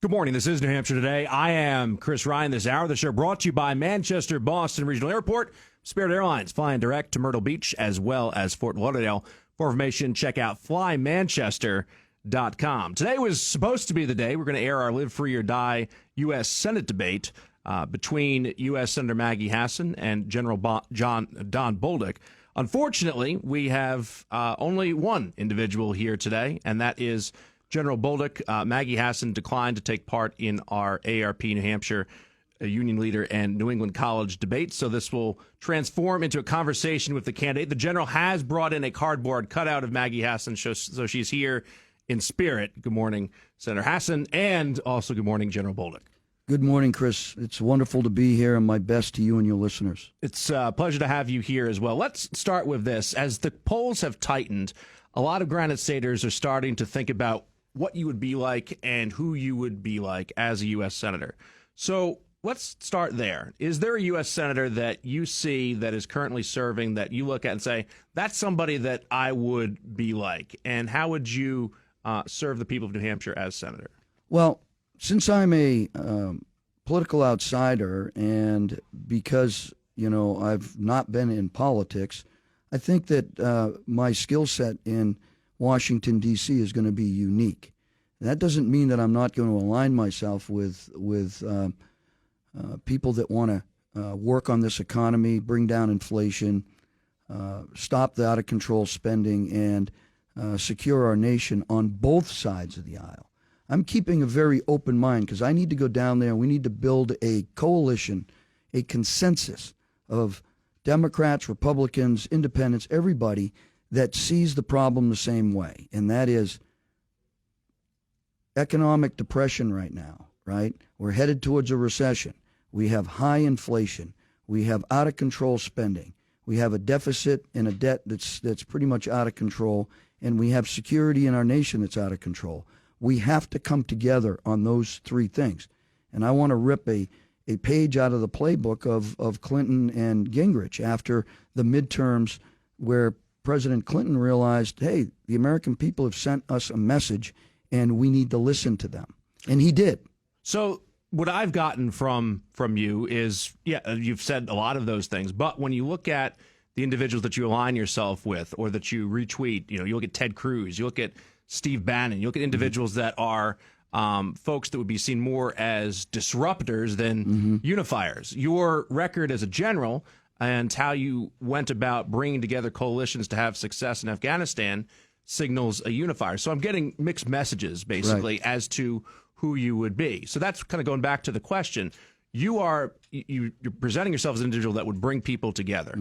Good morning. This is New Hampshire Today. I am Chris Ryan. This hour of the show brought to you by Manchester Boston Regional Airport. Spirit Airlines flying direct to Myrtle Beach as well as Fort Lauderdale. For information, check out flymanchester.com. Today was supposed to be the day we're going to air our Live Free or Die U.S. Senate debate between U.S. Senator Maggie Hassan and General Don Bolduc. Unfortunately, we have only one individual here today, and that is General Bolduc. Maggie Hassan declined to take part in our ARP New Hampshire Union Leader and New England College debate, so this will transform into a conversation with the candidate. The general has brought in a cardboard cutout of Maggie Hassan, so she's here in spirit. Good morning, Senator Hassan, and also good morning, General Bolduc. Good morning, Chris. It's wonderful to be here, and my best to you and your listeners. It's a pleasure to have you here as well. Let's start with this. As the polls have tightened, a lot of Granite Staters are starting to think about what you would be like and who you would be like as a U.S. Senator. So let's start there. Is there a U.S. Senator that you see that is currently serving that you look at and say, that's somebody that I would be like? And how would you serve the people of New Hampshire as Senator? Well, since I'm a political outsider and because, I've not been in politics, I think that my skill set in Washington, D.C. is going to be unique. And that doesn't mean that I'm not going to align myself with people that want to work on this economy, bring down inflation, stop the out-of-control spending, and secure our nation on both sides of the aisle. I'm keeping a very open mind because I need to go down there and we need to build a coalition, a consensus of Democrats, Republicans, independents, everybody that sees the problem the same way, and that is economic depression right now, right? We're headed towards a recession. We have high inflation. We have out-of-control spending. We have a deficit and a debt that's pretty much out of control, and we have security in our nation that's out of control. We have to come together on those three things. And I want to rip a page out of the playbook of Clinton and Gingrich after the midterms where President Clinton realized, hey, the American people have sent us a message and we need to listen to them. And he did. So what I've gotten from you is, yeah, you've said a lot of those things, but when you look at the individuals that you align yourself with or that you retweet, you look at Ted Cruz, you look at Steve Bannon, you look at individuals that are folks that would be seen more as disruptors than unifiers. Your record as a general and how you went about bringing together coalitions to have success in Afghanistan signals a unifier. So I'm getting mixed messages, basically, right, as to who you would be. So that's kind of going back to the question. You're presenting yourself as an individual that would bring people together.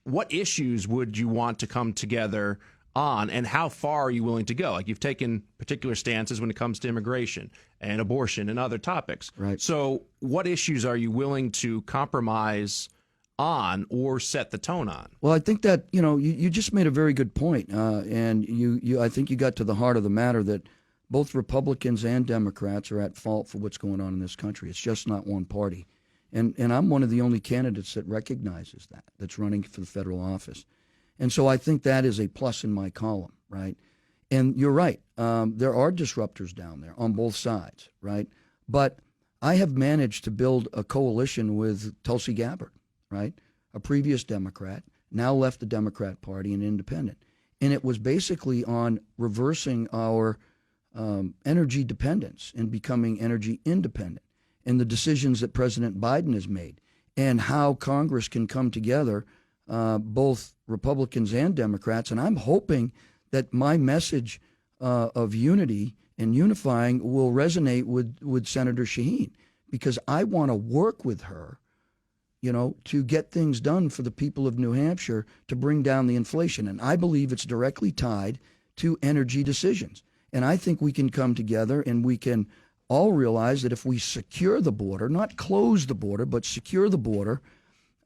What issues would you want to come together on, and how far are you willing to go? Like, you've taken particular stances when it comes to immigration and abortion and other topics. Right. So what issues are you willing to compromise on or set the tone on? Well, I think that, you just made a very good point. And I think you got to the heart of the matter that both Republicans and Democrats are at fault for what's going on in this country. It's just not one party. And I'm one of the only candidates that recognizes that, that's running for the federal office. And so I think that is a plus in my column, right? And you're right. There are disruptors down there on both sides, right? But I have managed to build a coalition with Tulsi Gabbard, right? A previous Democrat, now left the Democrat Party and independent. And it was basically on reversing our energy dependence and becoming energy independent, and the decisions that President Biden has made, and how Congress can come together, both Republicans and Democrats. And I'm hoping that my message of unity and unifying will resonate with Senator Shaheen, because I want to work with her, to get things done for the people of New Hampshire to bring down the inflation. And I believe it's directly tied to energy decisions. And I think we can come together and we can all realize that if we secure the border, not close the border, but secure the border,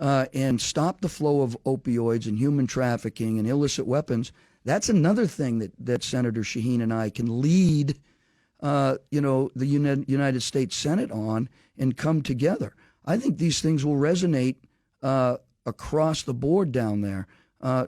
and stop the flow of opioids and human trafficking and illicit weapons, that's another thing that Senator Shaheen and I can lead, the United States Senate on and come together. I think these things will resonate across the board down there.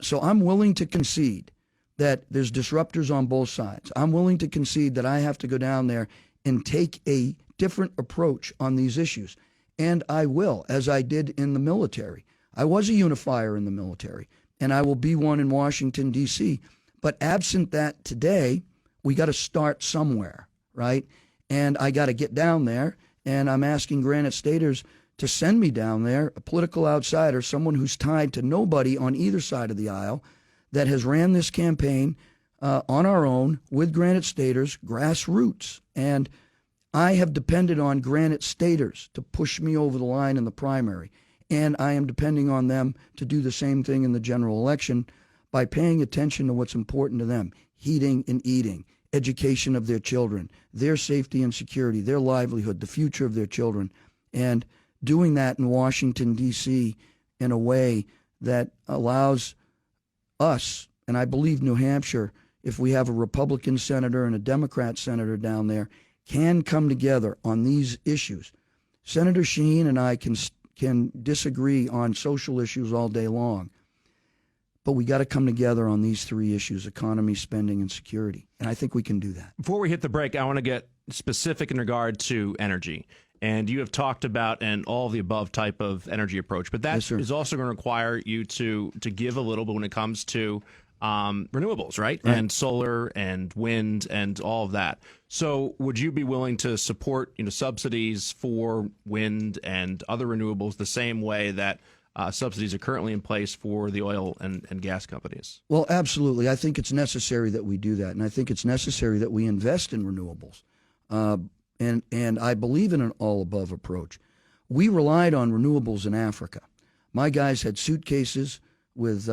So I'm willing to concede that there's disruptors on both sides. I'm willing to concede that I have to go down there and take a different approach on these issues. And I will, as I did in the military. I was a unifier in the military, and I will be one in Washington, D.C. But absent that today, we got to start somewhere, right? And I got to get down there, and I'm asking Granite Staters to send me down there, a political outsider, someone who's tied to nobody on either side of the aisle, that has ran this campaign on our own with Granite Staters, grassroots. And I have depended on Granite Staters to push me over the line in the primary. And I am depending on them to do the same thing in the general election by paying attention to what's important to them: heating and eating, education of their children, their safety and security, their livelihood, the future of their children, and doing that in Washington, D.C. in a way that allows us, and I believe New Hampshire, if we have a Republican senator and a Democrat senator down there, can come together on these issues. Senator Sheen and I can disagree on social issues all day long, but we got to come together on these three issues: economy, spending, and security. And I think we can do that. Before we hit the break, I want to get specific in regard to energy. And you have talked about an all of the above type of energy approach, but that Yes, sir. is also going to require you to give a little bit when it comes to renewables, right? Right? And solar and wind and all of that. So would you be willing to support, subsidies for wind and other renewables the same way that subsidies are currently in place for the oil and gas companies? Well, absolutely. I think it's necessary that we do that, and I think it's necessary that we invest in renewables. And I believe in an all-above approach. We relied on renewables in Africa. My guys had suitcases with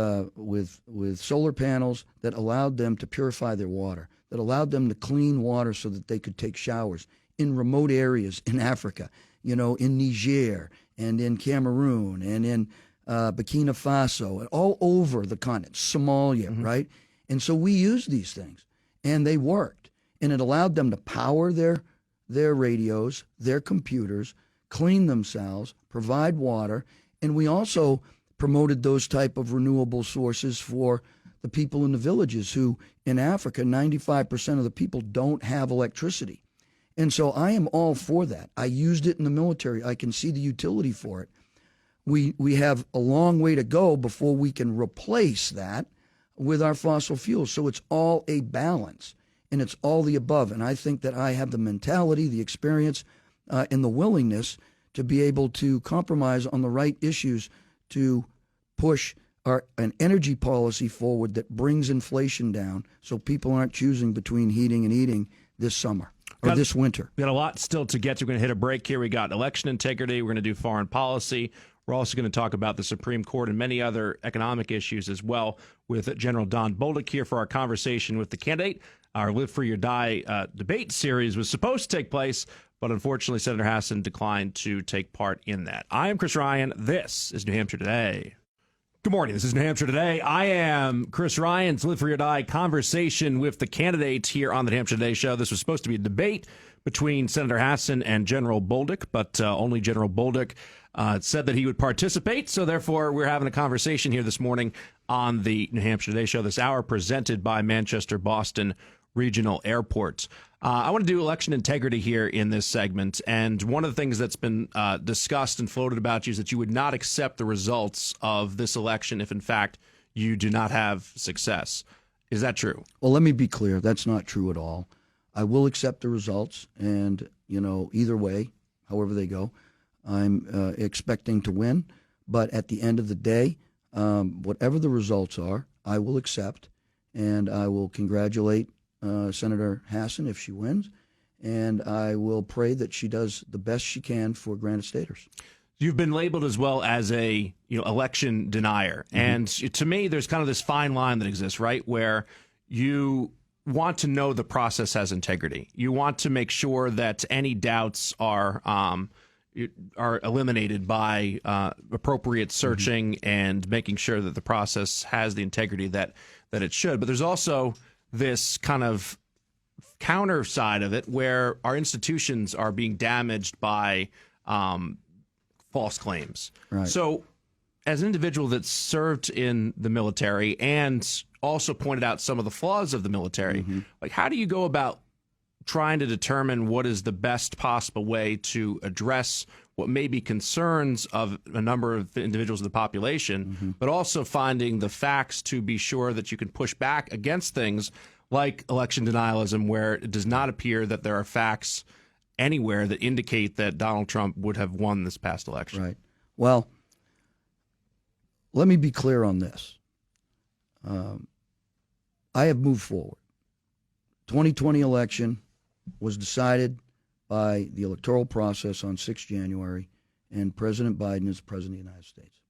solar panels that allowed them to purify their water, that allowed them to clean water so that they could take showers in remote areas in Africa, in Niger and in Cameroon and in Burkina Faso and all over the continent, Somalia, right? And so we used these things, and they worked, and it allowed them to power their radios, their computers, clean themselves, provide water, and we also promoted those type of renewable sources for the people in the villages who, in Africa, 95% of the people don't have electricity. And so I am all for that. I used it in the military. I can see the utility for it. We have a long way to go before we can replace that with our fossil fuels. So it's all a balance, and it's all the above. And I think that I have the mentality, the experience, and the willingness to be able to compromise on the right issues to push an energy policy forward that brings inflation down so people aren't choosing between heating and eating this summer or this winter. We got a lot still to get to. We're going to hit a break here. We got election integrity. We're going to do foreign policy. We're also going to talk about the Supreme Court and many other economic issues as well with General Don Bolduc here for our conversation with the candidate. Our Live Free or Die debate series was supposed to take place, but unfortunately Senator Hassan declined to take part in that. I am Chris Ryan. This is New Hampshire Today. Good morning. This is New Hampshire Today. I am Chris Ryan's Live Free or Die conversation with the candidates here on the New Hampshire Today show. This was supposed to be a debate between Senator Hassan and General Bolduc, but only General Bolduc said that he would participate. So therefore, we're having a conversation here this morning on the New Hampshire Today show this hour, presented by Manchester Boston Regional Airports. I want to do election integrity here in this segment, and one of the things that's been discussed and floated about you is that you would not accept the results of this election if, in fact, you do not have success. Is that true? Well, let me be clear. That's not true at all. I will accept the results, and, either way, however they go, I'm expecting to win. But at the end of the day, whatever the results are, I will accept, and I will congratulate Senator Hassan if she wins, and I will pray that she does the best she can for Granite Staters. You've been labeled as well as a election denier, and to me, there's kind of this fine line that exists, right, where you want to know the process has integrity. You want to make sure that any doubts are eliminated by appropriate searching and making sure that the process has the integrity that it should. But there's also this kind of counter side of it where our institutions are being damaged by false claims. Right. So as an individual that served in the military and also pointed out some of the flaws of the military, like how do you go about trying to determine what is the best possible way to address what may be concerns of a number of individuals in the population, but also finding the facts to be sure that you can push back against things like election denialism, where it does not appear that there are facts anywhere that indicate that Donald Trump would have won this past election. Right. Well, let me be clear on this. I have moved forward. 2020 election was decided by the electoral process on 6 January, and President Biden is President of the United States.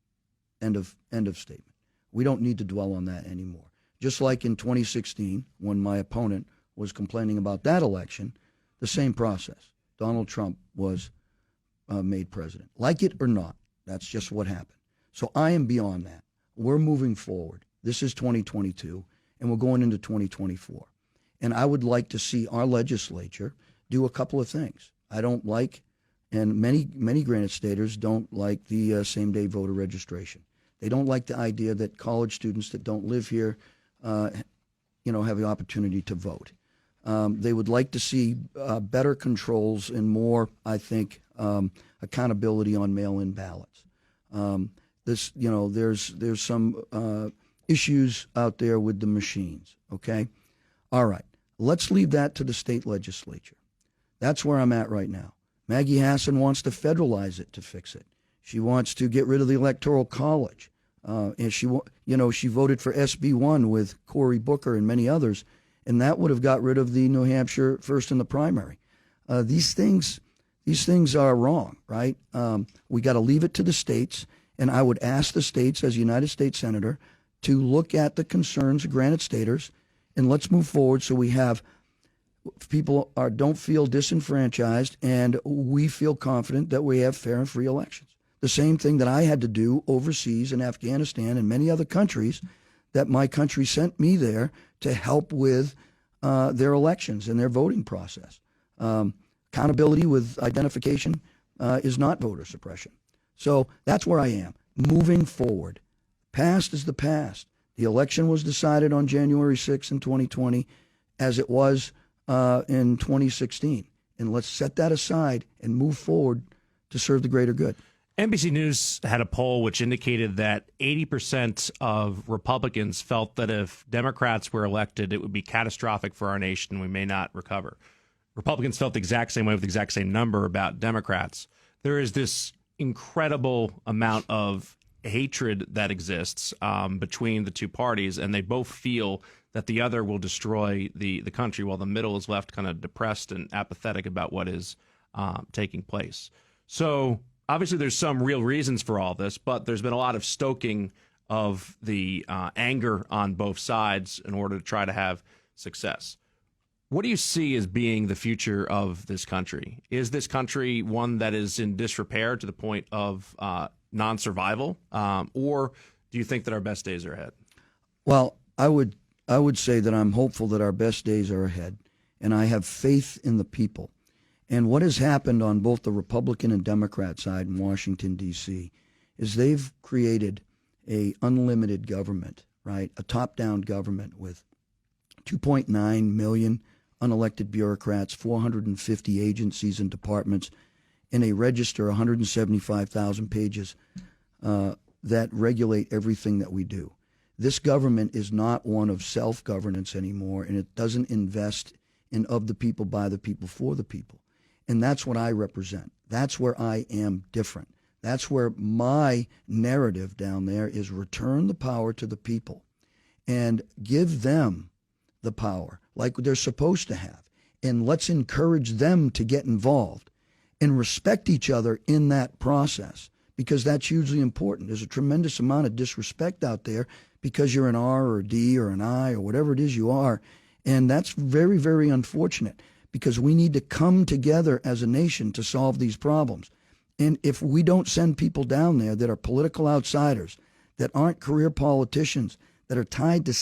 End of statement. We don't need to dwell on that anymore. Just like in 2016, when my opponent was complaining about that election, the same process. Donald Trump was made president. Like it or not, that's just what happened. So I am beyond that. We're moving forward. This is 2022, and we're going into 2024. And I would like to see our legislature do a couple of things. I don't like, and many Granite Staters don't like the same-day voter registration. They don't like the idea that college students that don't live here, have the opportunity to vote. They would like to see better controls and more, I think, accountability on mail-in ballots. There's some issues out there with the machines. Okay, all right. Let's leave that to the state legislature. That's where I'm at right now. Maggie Hassan wants to federalize it to fix it. She wants to get rid of the Electoral College, and she voted for SB 1 with Cory Booker and many others, and that would have got rid of the New Hampshire first in the primary. These things are wrong, right? We got to leave it to the states, and I would ask the states, as a United States Senator, to look at the concerns of Granite Staters, and let's move forward so we have people don't feel disenfranchised, and we feel confident that we have fair and free elections. The same thing that I had to do overseas in Afghanistan and many other countries, that my country sent me there to help with their elections and their voting process. Accountability with identification is not voter suppression. So that's where I am, moving forward. Past is the past. The election was decided on January 6th in 2020 as it was in 2016. And let's set that aside and move forward to serve the greater good. NBC News had a poll which indicated that 80% of Republicans felt that if Democrats were elected, it would be catastrophic for our nation. We may not recover. Republicans felt the exact same way with the exact same number about Democrats. There is this incredible amount of hatred that exists between the two parties, and they both feel that the other will destroy the country, while the middle is left kind of depressed and apathetic about what is taking place. So obviously there's some real reasons for all this, but there's been a lot of stoking of the anger on both sides in order to try to have success. What do you see as being the future of this country? Is this country one that is in disrepair to the point of non-survival, or do you think that our best days are ahead? Well, I would say that I'm hopeful that our best days are ahead, and I have faith in the people. And what has happened on both the Republican and Democrat side in Washington, D.C., is they've created a unlimited government, right? A top-down government with 2.9 million unelected bureaucrats, 450 agencies and departments, and a register, 175,000 pages, that regulate everything that we do. This government is not one of self-governance anymore, and it doesn't invest in of the people, by the people, for the people. And that's what I represent. That's where I am different. That's where my narrative down there is return the power to the people and give them the power like they're supposed to have. And let's encourage them to get involved and respect each other in that process, because that's hugely important. There's a tremendous amount of disrespect out there because you're an R or a D or an I or whatever it is you are. And that's very, very unfortunate, because we need to come together as a nation to solve these problems. And if we don't send people down there that are political outsiders, that aren't career politicians, that are tied to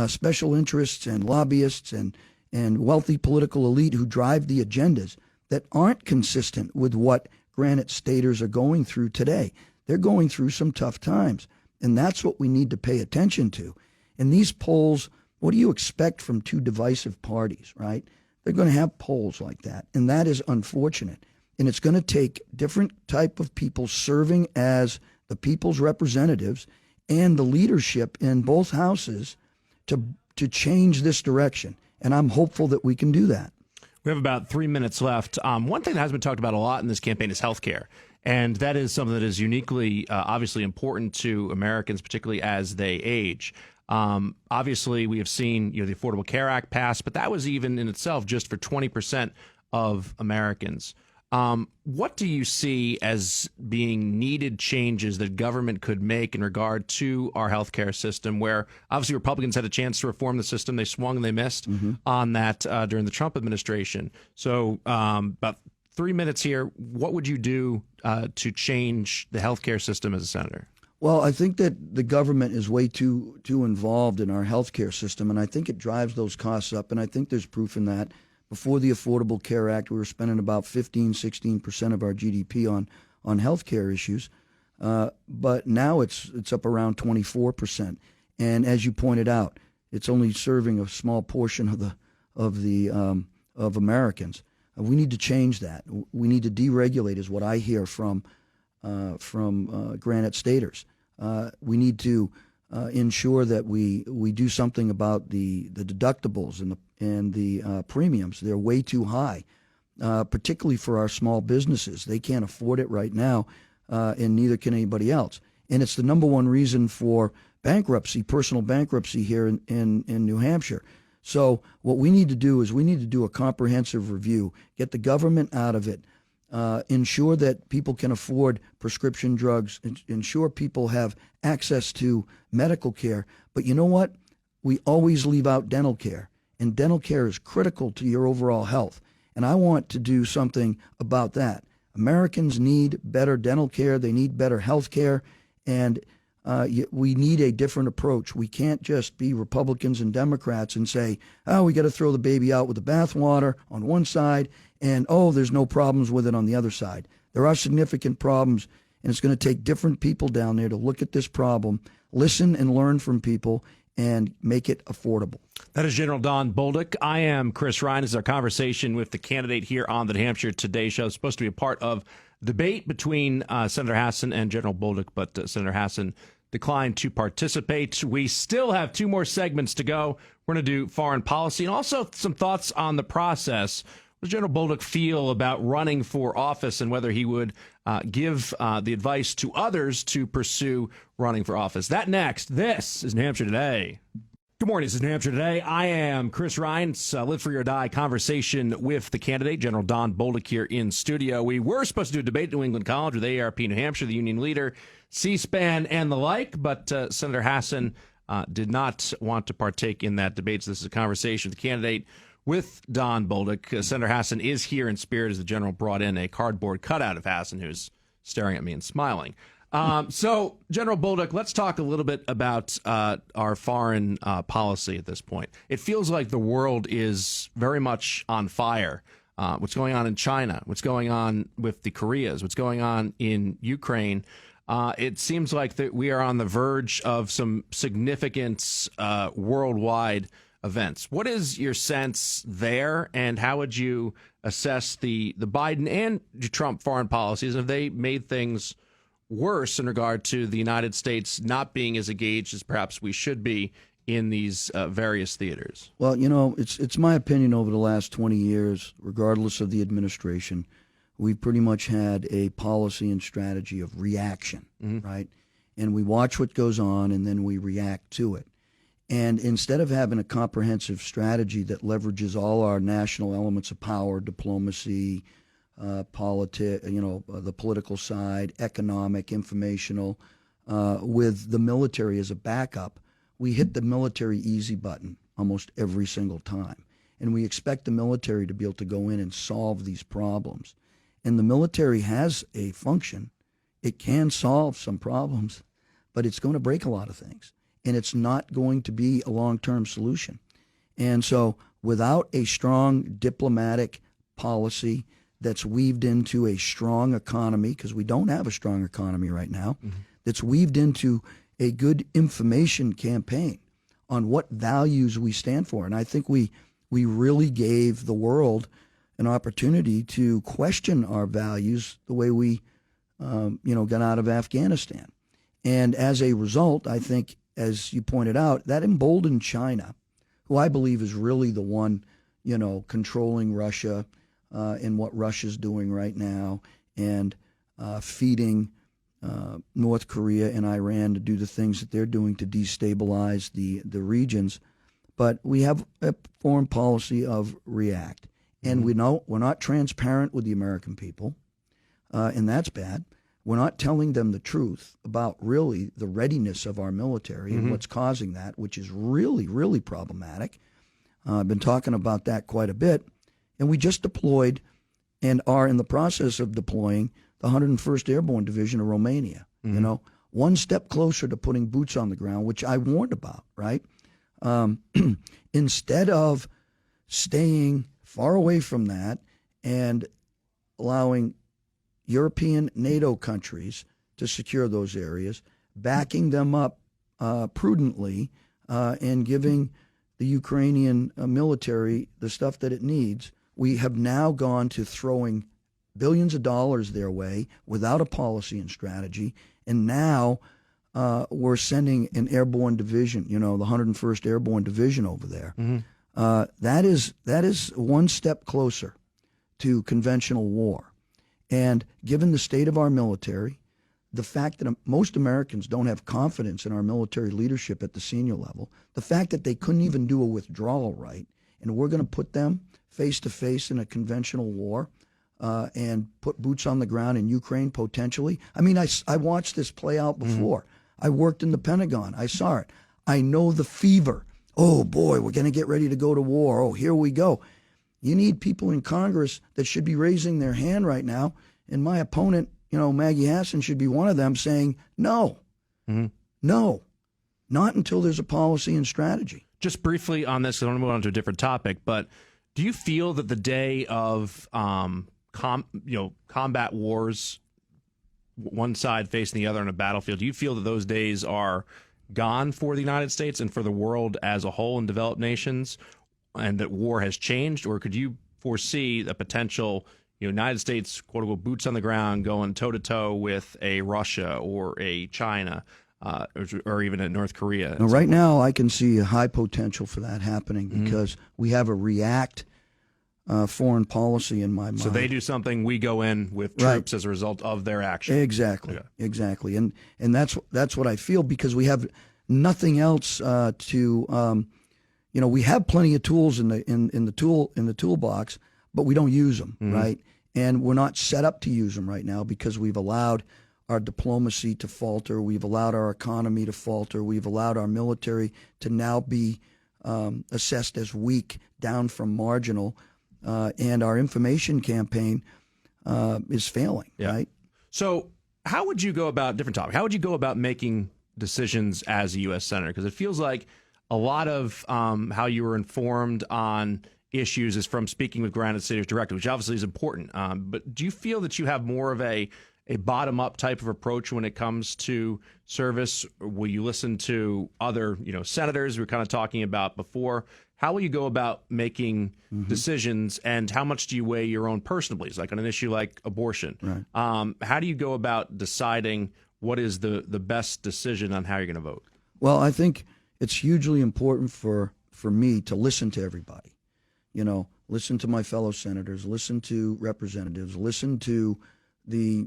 special interests and lobbyists and wealthy political elite who drive the agendas that aren't consistent with what Granite Staters are going through today. They're going through some tough times, and that's what we need to pay attention to. And these polls What do you expect from two divisive parties, right? They're going to have polls like that, and that is unfortunate. And it's going to take different type of people serving as the people's representatives and the leadership in both houses to change this direction. And I'm hopeful that we can do that. We have about 3 minutes left. One thing that has been talked about a lot in this campaign is healthcare. And that is something that is uniquely, obviously important to Americans, particularly as they age. Obviously, we have seen the Affordable Care Act passed, but that was even in itself just for 20% of Americans. What do you see as being needed changes that government could make in regard to our healthcare system, where obviously Republicans had a chance to reform the system. They swung and they missed on that during the Trump administration. So about 3 minutes here. What would you do to change the healthcare system as a senator? Well, I think that the government is way too involved in our healthcare system, and I think it drives those costs up, and I think there's proof in that. Before the Affordable Care Act, we were spending about 16% of our GDP on health care issues. But now it's up around 24%. And as you pointed out, it's only serving a small portion of Americans. We need to change that. We need to deregulate, is what I hear from Granite Staters. We need to ensure that we do something about the deductibles and the premiums. They're way too high, particularly for our small businesses. They can't afford it right now, and neither can anybody else. And it's the number one reason for bankruptcy, personal bankruptcy here in New Hampshire. So what we need to do is we need to do a comprehensive review, get the government out of it, ensure that people can afford prescription drugs, ensure people have access to medical care. But you know what? We always leave out dental care, and dental care is critical to your overall health. And I want to do something about that. Americans need better dental care. They need better health care, and we need a different approach. We can't just be Republicans and Democrats and say, oh, we got to throw the baby out with the bathwater on one side, and, oh, there's no problems with it on the other side. There are significant problems, and it's going to take different people down there to look at this problem, listen and learn from people, and make it affordable. That is General Don Bolduc. I am Chris Ryan. This is our conversation with the candidate here on the New Hampshire Today Show. It's supposed to be a part of debate between Senator Hassan and General Bolduc, but Senator Hassan declined to participate. We still have 2 more segments to go. We're going to do foreign policy and also some thoughts on the process. What does General Bolduc feel about running for office and whether he would give the advice to others to pursue running for office? That next. This is New Hampshire Today. Good morning. This is New Hampshire Today. I am Chris Ryan. It's Live Free or Die conversation with the candidate, General Don Bolduc, here in studio. We were supposed to do a debate at New England College with AARP New Hampshire, the union leader, C-SPAN, and the like, but Senator Hassan did not want to partake in that debate. So this is a conversation with the candidate with Don Bolduc. Senator Hassan is here in spirit as the general brought in a cardboard cutout of Hassan, who's staring at me and smiling. So, General Bolduc, let's talk a little bit about our foreign policy at this point. It feels like the world is very much on fire. What's going on in China, what's going on with the Koreas, what's going on in Ukraine. It seems like that we are on the verge of some significant worldwide events. What is your sense there, and how would you assess the Biden and Trump foreign policies? Have they made things worse in regard to the United States not being as engaged as perhaps we should be in these various theaters? Well, it's my opinion over the last 20 years, regardless of the administration, we've pretty much had a policy and strategy of reaction, right? And we watch what goes on, and then we react to it. And instead of having a comprehensive strategy that leverages all our national elements of power, diplomacy, the political side, economic, informational, with the military as a backup, we hit the military easy button almost every single time. And we expect the military to be able to go in and solve these problems. And the military has a function. It can solve some problems, but it's going to break a lot of things. And it's not going to be a long-term solution. And so without a strong diplomatic policy that's weaved into a strong economy, because we don't have a strong economy right now, that's weaved into a good information campaign on what values we stand for. And I think we really gave the world an opportunity to question our values the way we, got out of Afghanistan. And as a result, I think, as you pointed out, that emboldened China, who I believe is really the one, controlling Russia and what Russia's doing right now, and feeding North Korea and Iran to do the things that they're doing to destabilize the regions. But we have a foreign policy of react. And we know we're not transparent with the American people, and that's bad. We're not telling them the truth about really the readiness of our military and what's causing that, which is really, really problematic. I've been talking about that quite a bit. And we just deployed and are in the process of deploying the 101st Airborne Division of Romania. One step closer to putting boots on the ground, which I warned about, right? Instead of staying far away from that and allowing European NATO countries to secure those areas, backing them up prudently, and giving the Ukrainian military the stuff that it needs, we have now gone to throwing billions of dollars their way without a policy and strategy, and now we're sending an airborne division, the 101st Airborne Division over there. That is one step closer to conventional war. And given the state of our military, the fact that most Americans don't have confidence in our military leadership at the senior level, the fact that they couldn't even do a withdrawal right, and we're going to put them face to face in a conventional war and put boots on the ground in Ukraine potentially. I mean, I watched this play out before. I worked in the Pentagon. I saw it. I know the fever. Oh, boy, we're going to get ready to go to war. Oh, here we go. You need people in Congress that should be raising their hand right now. And my opponent, Maggie Hassan, should be one of them saying, no, no, not until there's a policy and strategy. Just briefly on this, I want to move on to a different topic, but do you feel that the day of combat wars, one side facing the other on a battlefield, do you feel that those days are gone for the United States and for the world as a whole in developed nations, and that war has changed? Or could you foresee a potential United States, quote unquote, boots on the ground going toe to toe with a Russia or a China or even a North Korea? Now, right now, I can see a high potential for that happening because we have a react foreign policy in my mind. So they do something, we go in with troops as a result of their action. Exactly, exactly, and that's what I feel, because we have nothing else to. We have plenty of tools in the toolbox, but we don't use them, right? And we're not set up to use them right now because we've allowed our diplomacy to falter. We've allowed our economy to falter. We've allowed our military to now be assessed as weak, down from marginal, and our information campaign is failing, right? So how would you go about, different topic, how would you go about making decisions as a U.S. Senator? Because it feels like a lot of how you were informed on issues is from speaking with granted senators directly, which obviously is important. But do you feel that you have more of a bottom-up type of approach when it comes to service? Or will you listen to other, senators we were kind of talking about before? How will you go about making decisions, and how much do you weigh your own personal beliefs, like on an issue like abortion? Right. How do you go about deciding what is the best decision on how you're going to vote? Well, I think it's hugely important for me to listen to everybody. Listen to my fellow senators, listen to representatives, listen to the,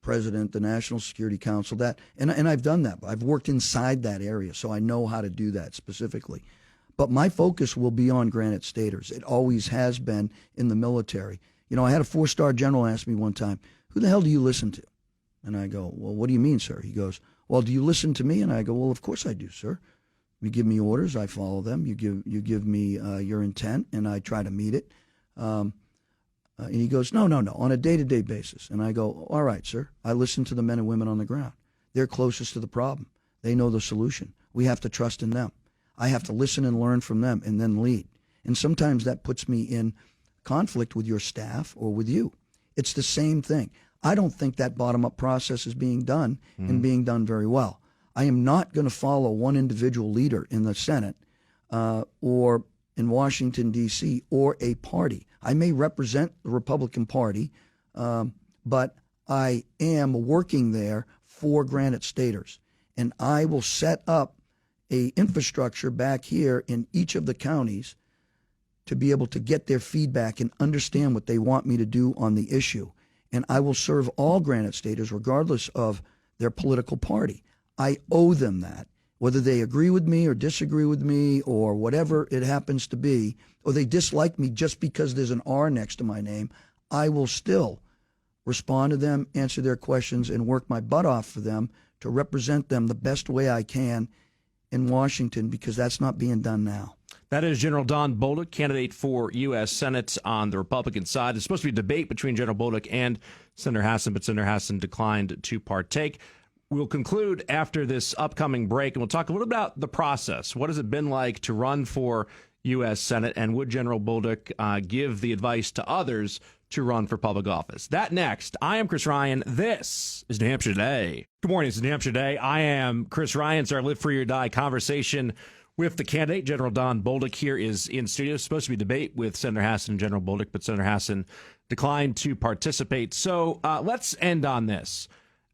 president, the National Security Council, and I've done that. I've worked inside that area, so I know how to do that specifically. But my focus will be on granite staters. It always has been in the military. I had a 4-star general ask me one time, "Who the hell do you listen to?" And I go, "Well, what do you mean, sir?" He goes, "Well, do you listen to me?" And I go, "Well, of course I do, sir. You give me orders, I follow them. You give me your intent, and I try to meet it." And he goes, no, on a day-to-day basis. And I go, "All right, sir. I listen to the men and women on the ground. They're closest to the problem. They know the solution. We have to trust in them. I have to listen and learn from them and then lead. And sometimes that puts me in conflict with your staff or with you. It's the same thing. I don't think that bottom-up process is being done and being done very well. I am not going to follow one individual leader in the Senate or in Washington, D.C., or a party. I may represent the Republican Party, but I am working there for Granite Staters. And I will set up a infrastructure back here in each of the counties to be able to get their feedback and understand what they want me to do on the issue. And I will serve all Granite Staters regardless of their political party. I owe them that. Whether they agree with me or disagree with me or whatever it happens to be, or they dislike me just because there's an R next to my name, I will still respond to them, answer their questions, and work my butt off for them to represent them the best way I can in Washington, because that's not being done now. That is General Don Bolduc, candidate for U.S. Senate on the Republican side. It's supposed to be a debate between General Bolduc and Senator Hassan, but Senator Hassan declined to partake. We'll conclude after this upcoming break, and we'll talk a little about the process. What has it been like to run for U.S. Senate, and would General Bolduc give the advice to others to run for public office? That next. I am Chris Ryan. This is New Hampshire Today. Good morning. This is New Hampshire Today. I am Chris Ryan. It's our Live Free or Die conversation with the candidate. General Don Bolduc here is in studio. It's supposed to be a debate with Senator Hassan and General Bolduc, but Senator Hassan declined to participate. So let's end on this.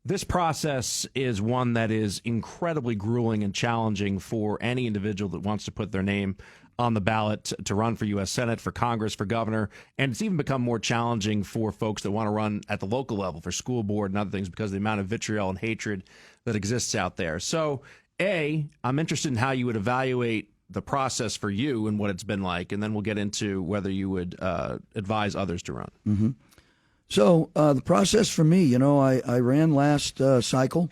This process is one that is incredibly grueling and challenging for any individual that wants to put their name on the ballot to run for U.S. Senate, for Congress, for governor. And it's even become more challenging for folks that want to run at the local level for school board and other things because of the amount of vitriol and hatred that exists out there. So, I'm interested in how you would evaluate the process for you and what it's been like, and then we'll get into whether you would advise others to run. Mm-hmm. So the process for me, I ran last cycle,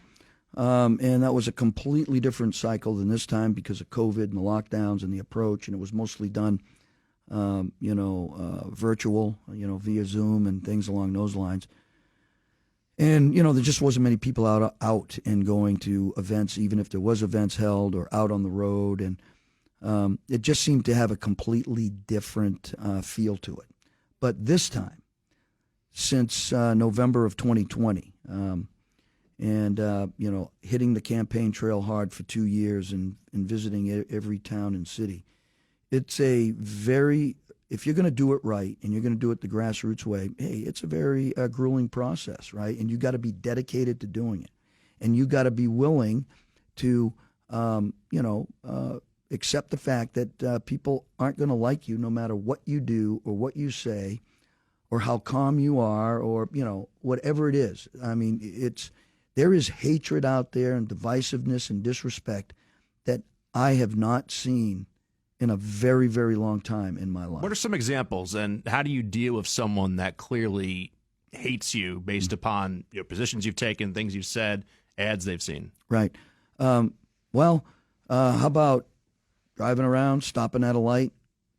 and that was a completely different cycle than this time because of COVID and the lockdowns and the approach, and it was mostly done, virtual, via Zoom and things along those lines. And, there just wasn't many people out and going to events, even if there was events held or out on the road. And it just seemed to have a completely different feel to it. But this time, since November of 2020, hitting the campaign trail hard for 2 years and visiting every town and city, it's if you're going to do it right and you're going to do it the grassroots way, hey, it's a very grueling process, right? And you got to be dedicated to doing it. And you got to be willing to, accept the fact that people aren't going to like you no matter what you do or what you say or how calm you are or, whatever it is. I mean, there is hatred out there and divisiveness and disrespect that I have not seen in a very, very long time in my life. What are some examples, and how do you deal with someone that clearly hates you based upon positions you've taken, things you've said, ads they've seen? Right. How about driving around, stopping at a light,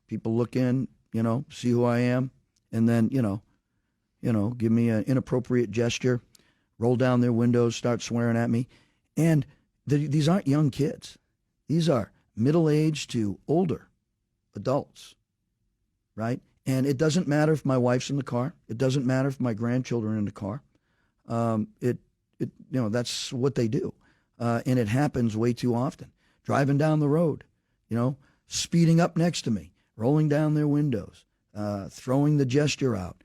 people look in, see who I am, and then, give me an inappropriate gesture, roll down their windows, start swearing at me. And these aren't young kids. These are middle-aged to older adults, right? And it doesn't matter if my wife's in the car. It doesn't matter if my grandchildren are in the car. That's what they do. And it happens way too often. Driving down the road, speeding up next to me, rolling down their windows, throwing the gesture out,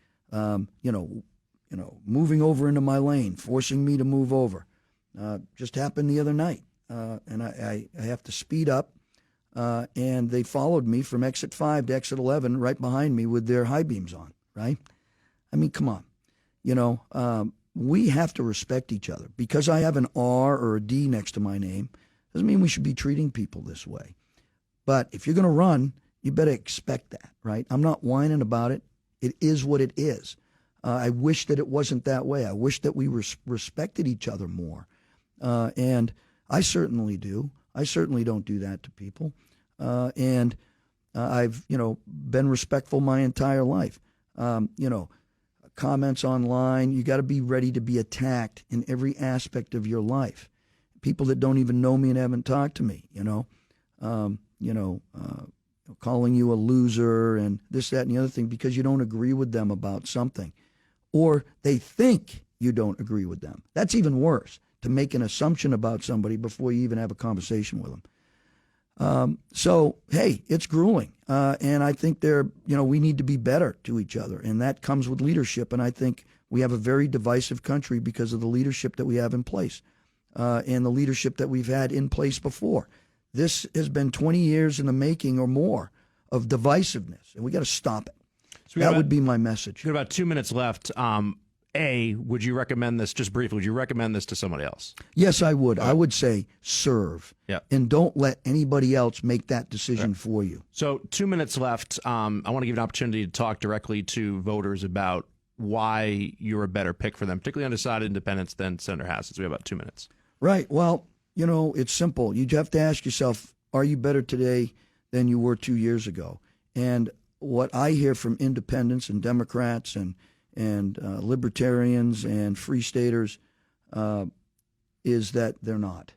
moving over into my lane, forcing me to move over. Just happened the other night. And I have to speed up. And they followed me from exit 5 to exit 11 right behind me with their high beams on, right? I mean, come on. We have to respect each other. Because I have an R or a D next to my name doesn't mean we should be treating people this way. But if you're going to run, you better expect that, right? I'm not whining about it. It is what it is. I wish that it wasn't that way. I wish that we respected each other more. And I certainly do. I certainly don't do that to people. And I've, been respectful my entire life. Comments online, you got to be ready to be attacked in every aspect of your life. People that don't even know me and haven't talked to me, calling you a loser and this, that, and the other thing because you don't agree with them about something. Or they think you don't agree with them. That's even worse. to make an assumption about somebody before you even have a conversation with them. So, hey, it's grueling. And I think we need to be better to each other. And that comes with leadership. And I think we have a very divisive country because of the leadership that we have in place and the leadership that we've had in place before. This has been 20 years in the making or more of divisiveness, and we got to stop it. So that would be my message. We've got about 2 minutes left. Would you recommend this, just briefly, would you recommend this to somebody else? Yes, I would. I would say serve. Yeah. And don't let anybody else make that decision for you. So 2 minutes left. I want to give an opportunity to talk directly to voters about why you're a better pick for them, particularly undecided independents than Senator Hassett. We have about 2 minutes. Right. Well, it's simple. You have to ask yourself, are you better today than you were 2 years ago? And what I hear from independents and Democrats and libertarians and free staters is that they're not.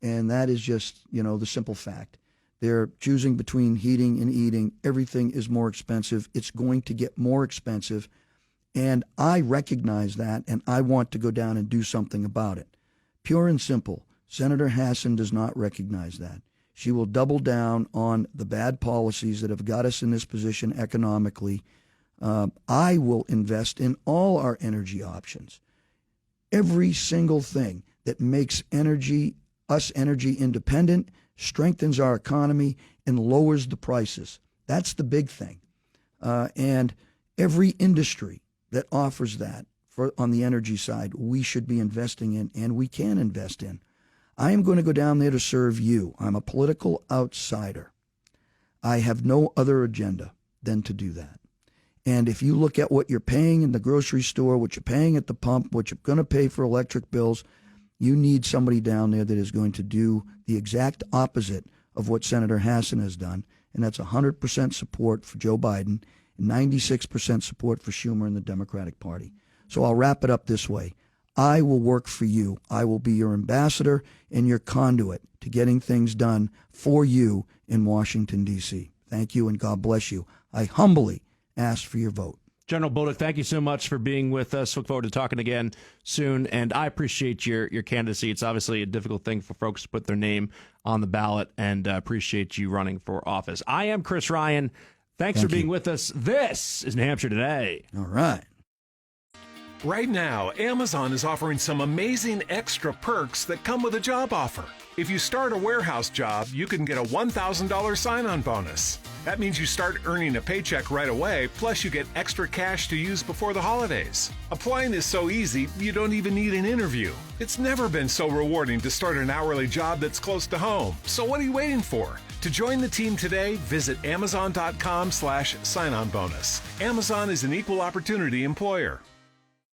And that is just, the simple fact. They're choosing between heating and eating. Everything is more expensive. It's going to get more expensive. And I recognize that, and I want to go down and do something about it. Pure and simple. Senator Hassan does not recognize that. She will double down on the bad policies that have got us in this position economically. I will invest in all our energy options. Every single thing that makes us energy independent, strengthens our economy, and lowers the prices. That's the big thing. And every industry that offers that on the energy side, we should be investing in, and we can invest in. I am going to go down there to serve you. I'm a political outsider. I have no other agenda than to do that. And if you look at what you're paying in the grocery store, what you're paying at the pump, what you're going to pay for electric bills, you need somebody down there that is going to do the exact opposite of what Senator Hassan has done, and that's 100% support for Joe Biden and 96% support for Schumer and the Democratic Party. So I'll wrap it up this way. I will work for you. I will be your ambassador and your conduit to getting things done for you in Washington, D.C. Thank you, and God bless you. I humbly ask for your vote. General Bolduc, thank you so much for being with us. Look forward to talking again soon, and I appreciate your candidacy. It's obviously a difficult thing for folks to put their name on the ballot, and appreciate you running for office. I am Chris Ryan. Thanks for being with us. This is New Hampshire Today. All right. Right now, Amazon is offering some amazing extra perks that come with a job offer. If you start a warehouse job, you can get a $1,000 sign-on bonus. That means you start earning a paycheck right away, plus you get extra cash to use before the holidays. Applying is so easy, you don't even need an interview. It's never been so rewarding to start an hourly job that's close to home. So what are you waiting for? To join the team today, visit Amazon.com/sign-on bonus. Amazon is an equal opportunity employer.